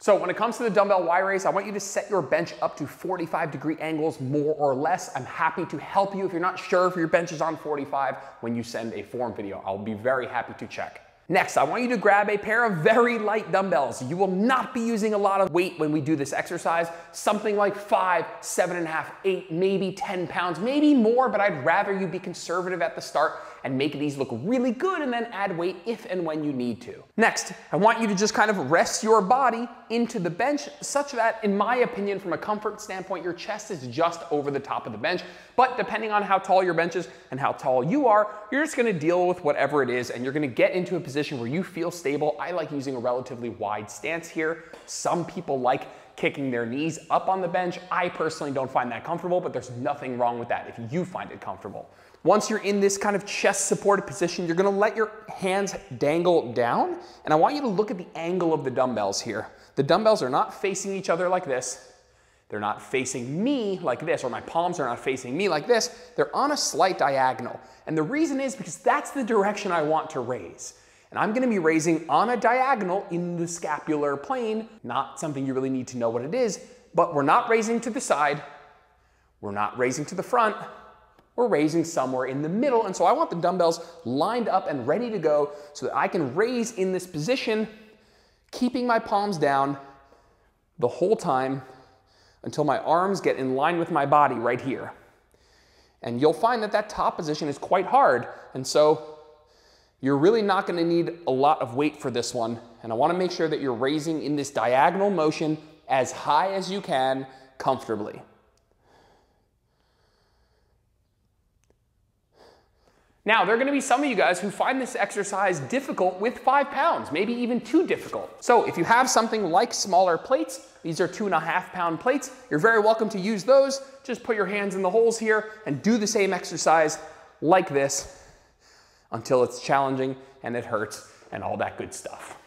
So when it comes to the dumbbell Y raise, I want you to set your bench up to 45-degree angles, more or less. I'm happy to help you if you're not sure if your bench is on 45 when you send a form video. I'll be very happy to check. Next, I want you to grab a pair of very light dumbbells. You will not be using a lot of weight when we do this exercise. Something like 5, 7.5, 8, maybe 10 pounds, maybe more, but I'd rather you be conservative at the start and make these look really good and then add weight if and when you need to. Next, I want you to just kind of rest your body into the bench such that, in my opinion, from a comfort standpoint, your chest is just over the top of the bench. But depending on how tall your bench is and how tall you are, you're just gonna deal with whatever it is and you're gonna get into a position where you feel stable. I like using a relatively wide stance here. Some people like kicking their knees up on the bench. I personally don't find that comfortable, but there's nothing wrong with that if you find it comfortable. Once you're in this kind of chest supported position, you're gonna let your hands dangle down, and I want you to look at the angle of the dumbbells here. The dumbbells are not facing each other like this. They're not facing me like this, or my palms are not facing me like this. They're on a slight diagonal. And the reason is because that's the direction I want to raise. And I'm gonna be raising on a diagonal in the scapular plane, not something you really need to know what it is, but we're not raising to the side, we're not raising to the front, we're raising somewhere in the middle. And so I want the dumbbells lined up and ready to go so that I can raise in this position, keeping my palms down the whole time until my arms get in line with my body right here. And you'll find that that top position is quite hard. And so you're really not going to need a lot of weight for this one. And I want to make sure that you're raising in this diagonal motion as high as you can comfortably. Now, there are going to be some of you guys who find this exercise difficult with 5 pounds, maybe even too difficult. So if you have something like smaller plates, these are 2.5 pound plates, you're very welcome to use those. Just put your hands in the holes here and do the same exercise like this until it's challenging and it hurts and all that good stuff.